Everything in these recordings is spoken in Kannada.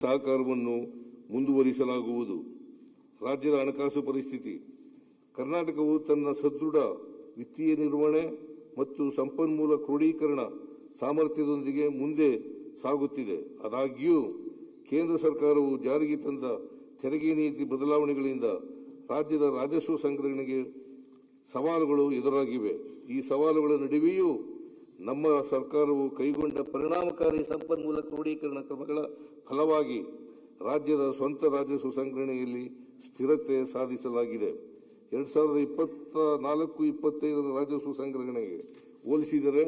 ಸಹಕಾರವನ್ನು ಮುಂದುವರಿಸಲಾಗುವುದು. ರಾಜ್ಯದ ಹಣಕಾಸು ಪರಿಸ್ಥಿತಿ. ಕರ್ನಾಟಕವು ತನ್ನ ಸದೃಢ ವಿತ್ತೀಯ ನಿರ್ವಹಣೆ ಮತ್ತು ಸಂಪನ್ಮೂಲ ಕ್ರೋಢೀಕರಣ ಸಾಮರ್ಥ್ಯದೊಂದಿಗೆ ಮುಂದೆ ಸಾಗುತ್ತಿದೆ. ಆದಾಗ್ಯೂ ಕೇಂದ್ರ ಸರ್ಕಾರವು ಜಾರಿಗೆ ತಂದ ತೆರಿಗೆ ನೀತಿ ಬದಲಾವಣೆಗಳಿಂದ ರಾಜ್ಯದ ರಾಜಸ್ವ ಸಂಗ್ರಹಣೆಗೆ ಸವಾಲುಗಳು ಎದುರಾಗಿವೆ. ಈ ಸವಾಲುಗಳ ನಡುವೆಯೂ ನಮ್ಮ ಸರ್ಕಾರವು ಕೈಗೊಂಡ ಪರಿಣಾಮಕಾರಿ ಸಂಪನ್ಮೂಲ ಕ್ರೋಢೀಕರಣ ಕ್ರಮಗಳ ಫಲವಾಗಿ ರಾಜ್ಯದ ಸ್ವಂತ ರಾಜಸ್ವ ಸಂಗ್ರಹಣೆಯಲ್ಲಿ ಸ್ಥಿರತೆ ಸಾಧಿಸಲಾಗಿದೆ. 2024-25 ರಾಜಸ್ವ ಸಂಗ್ರಹಣೆಗೆ ಹೋಲಿಸಿದರೆ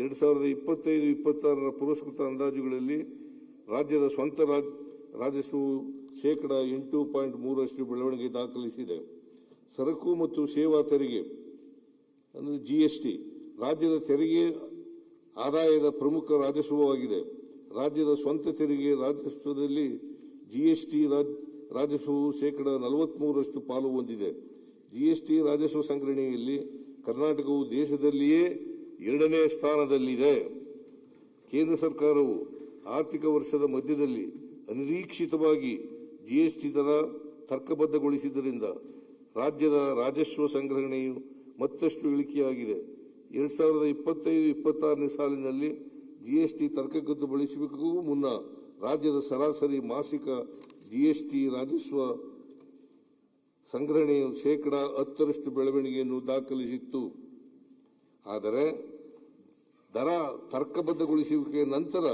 2025-26 ಪುರಸ್ಕೃತ ಅಂದಾಜುಗಳಲ್ಲಿ ರಾಜ್ಯದ ಸ್ವಂತ ರಾಜಸ್ವವು 8.3% ಬೆಳವಣಿಗೆ ದಾಖಲಿಸಿದೆ. ಸರಕು ಮತ್ತು ಸೇವಾ ತೆರಿಗೆ ಅಂದರೆ ಜಿಎಸ್ಟಿ ರಾಜ್ಯದ ತೆರಿಗೆ ಆದಾಯದ ಪ್ರಮುಖ ರಾಜಸ್ವವಾಗಿದೆ. ರಾಜ್ಯದ ಸ್ವಂತ ತೆರಿಗೆ ರಾಜಸ್ವದಲ್ಲಿ ಜಿಎಸ್ಟಿ ರಾಜಸ್ವವು 43% ಪಾಲು ಹೊಂದಿದೆ. ಜಿಎಸ್ಟಿ ರಾಜಸ್ವ ಸಂಗ್ರಹಣೆಯಲ್ಲಿ ಕರ್ನಾಟಕವು ದೇಶದಲ್ಲಿಯೇ 2ನೇ ಸ್ಥಾನದಲ್ಲಿದೆ. ಕೇಂದ್ರ ಸರ್ಕಾರವು ಆರ್ಥಿಕ ವರ್ಷದ ಮಧ್ಯದಲ್ಲಿ ಅನಿರೀಕ್ಷಿತವಾಗಿ ಜಿಎಸ್ಟಿ ದರ ತರ್ಕಬದ್ಧಗೊಳಿಸಿದ್ದರಿಂದ ರಾಜ್ಯದ ರಾಜಸ್ವ ಸಂಗ್ರಹಣೆಯು ಮತ್ತಷ್ಟು ಇಳಿಕೆಯಾಗಿದೆ. 2025-26 ಸಾಲಿನಲ್ಲಿ ಜಿಎಸ್ಟಿ ತರ್ಕಬದ್ಧಗೊಳಿಸುವಿಕೆಗೂ ಮುನ್ನ ರಾಜ್ಯದ ಸರಾಸರಿ ಮಾಸಿಕ ಜಿಎಸ್ಟಿ ರಾಜಸ್ವ ಸಂಗ್ರಹಣೆಯು 10% ಬೆಳವಣಿಗೆಯನ್ನು ದಾಖಲಿಸಿತ್ತು. ಆದರೆ ದರ ತರ್ಕಬದ್ಧಗೊಳಿಸುವಿಕೆಯ ನಂತರ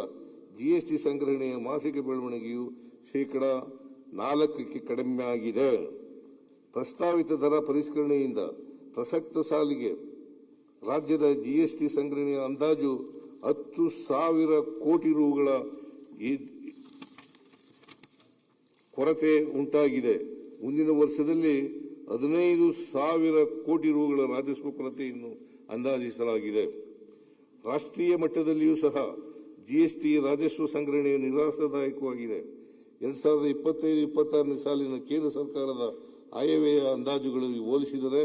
ಜಿಎಸ್ಟಿ ಸಂಗ್ರಹಣೆಯ ಮಾಸಿಕ ಬೆಳವಣಿಗೆಯು 4% ಕಡಿಮೆಯಾಗಿದೆ. ಪ್ರಸ್ತಾವಿತ ದರ ಪರಿಷ್ಕರಣೆಯಿಂದ ಪ್ರಸಕ್ತ ಸಾಲಿಗೆ ರಾಜ್ಯದ ಜಿಎಸ್ಟಿ ಸಂಗ್ರಹಣೆಯ ಅಂದಾಜು 10,000 ಕೋಟಿ ರುಗಳ ಕೊರತೆ ಉಂಟಾಗಿದೆ. ಮುಂದಿನ ವರ್ಷದಲ್ಲಿ 15,000 ಕೋಟಿ ರುಗಳ ರಾಜಸ್ವ ಕೊರತೆಯನ್ನು ಅಂದಾಜಿಸಲಾಗಿದೆ. ರಾಷ್ಟ್ರೀಯ ಮಟ್ಟದಲ್ಲಿಯೂ ಸಹ ಜಿಎಸ್ಟಿ ರಾಜಸ್ವ ಸಂಗ್ರಹಣೆಯು ನಿರಾಶಾದಾಯಕವಾಗಿದೆ. 2025-26 ಸಾಲಿನ ಕೇಂದ್ರ ಸರ್ಕಾರದ ಆಯವ್ಯಯ ಅಂದಾಜುಗಳಲ್ಲಿ ಹೋಲಿಸಿದರೆ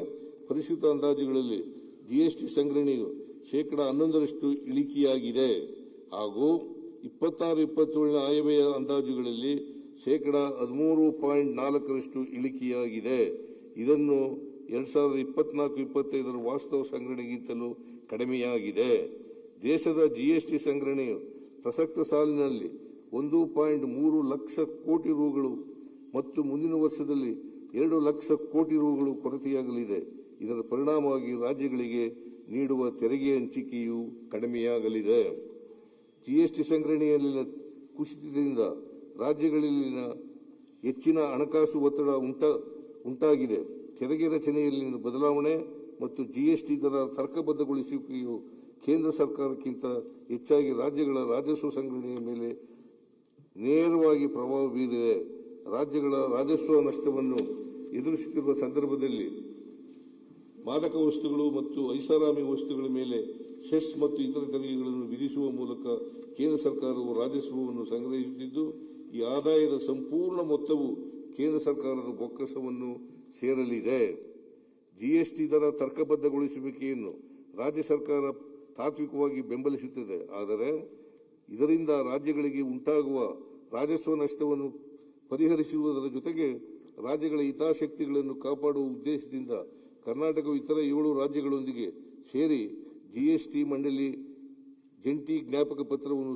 ಪರಿಷ್ಕೃತ ಅಂದಾಜುಗಳಲ್ಲಿ ಜಿಎಸ್ಟಿ ಸಂಗ್ರಹಣೆಯು 11% ಇಳಿಕೆಯಾಗಿದೆ ಹಾಗೂ 26-27 ಆಯವ್ಯಯ ಅಂದಾಜುಗಳಲ್ಲಿ 13.4% ಇಳಿಕೆಯಾಗಿದೆ. ಇದನ್ನು 2024-25 ವಾಸ್ತವ ಸಂಗ್ರಹಣೆಗಿಂತಲೂ ಕಡಿಮೆಯಾಗಿದೆ. ದೇಶದ ಜಿಎಸ್ಟಿ ಸಂಗ್ರಹಣೆಯು ಪ್ರಸಕ್ತ ಸಾಲಿನಲ್ಲಿ 1.3 ಲಕ್ಷ ಕೋಟಿ ರುಗಳು ಮತ್ತು ಮುಂದಿನ ವರ್ಷದಲ್ಲಿ 2 ಲಕ್ಷ ಕೋಟಿ ರುಗಳು ಕೊರತೆಯಾಗಲಿದೆ. ಇದರ ಪರಿಣಾಮವಾಗಿ ರಾಜ್ಯಗಳಿಗೆ ನೀಡುವ ತೆರಿಗೆ ಹಂಚಿಕೆಯು ಕಡಿಮೆಯಾಗಲಿದೆ. ಜಿಎಸ್ಟಿ ಸಂಗ್ರಹಣೆಯಲ್ಲಿನ ಕುಸಿತದಿಂದ ರಾಜ್ಯಗಳಲ್ಲಿನ ಹೆಚ್ಚಿನ ಹಣಕಾಸು ಒತ್ತಡ ಉಂಟಾಗಿದೆ. ತೆರಿಗೆ ರಚನೆಯಲ್ಲಿನ ಬದಲಾವಣೆ ಮತ್ತು ಜಿಎಸ್ಟಿ ದರ ತರ್ಕಬದ್ಧಗೊಳಿಸುವಿಕೆಯು ಕೇಂದ್ರ ಸರ್ಕಾರಕ್ಕಿಂತ ಹೆಚ್ಚಾಗಿ ರಾಜ್ಯಗಳ ರಾಜಸ್ವ ಸಂಗ್ರಹಣೆಯ ಮೇಲೆ ನೇರವಾಗಿ ಪ್ರಭಾವ ಬೀರಿದೆ. ರಾಜ್ಯಗಳ ರಾಜಸ್ವ ನಷ್ಟವನ್ನು ಎದುರಿಸುತ್ತಿರುವ ಸಂದರ್ಭದಲ್ಲಿ ಮಾದಕ ವಸ್ತುಗಳು ಮತ್ತು ಐಷಾರಾಮಿ ವಸ್ತುಗಳ ಮೇಲೆ ಸೆಸ್ ಮತ್ತು ಇತರ ತೆರಿಗೆಗಳನ್ನು ವಿಧಿಸುವ ಮೂಲಕ ಕೇಂದ್ರ ಸರ್ಕಾರವು ರಾಜಸ್ವವನ್ನು ಸಂಗ್ರಹಿಸುತ್ತಿದ್ದು, ಈ ಆದಾಯದ ಸಂಪೂರ್ಣ ಮೊತ್ತವು ಕೇಂದ್ರ ಸರ್ಕಾರದ ಬೊಕ್ಕಸವನ್ನು ಸೇರಲಿದೆ. ಜಿಎಸ್ಟಿ ದರ ತರ್ಕಬದ್ಧಗೊಳಿಸುವಿಕೆಯನ್ನು ರಾಜ್ಯ ಸರ್ಕಾರ ತಾತ್ವಿಕವಾಗಿ ಬೆಂಬಲಿಸುತ್ತದೆ. ಆದರೆ ಇದರಿಂದ ರಾಜ್ಯಗಳಿಗೆ ಉಂಟಾಗುವ ರಾಜಸ್ವ ನಷ್ಟವನ್ನು ಪರಿಹರಿಸುವುದರ ಜೊತೆಗೆ ರಾಜ್ಯಗಳ ಹಿತಾಸಕ್ತಿಗಳನ್ನು ಕಾಪಾಡುವ ಉದ್ದೇಶದಿಂದ ಕರ್ನಾಟಕವು ಇತರ 7 ರಾಜ್ಯಗಳೊಂದಿಗೆ ಸೇರಿ ಜಿಎಸ್ಟಿ ಮಂಡಳಿ ಜಂಟಿ ಜ್ಞಾಪಕ ಪತ್ರವನ್ನು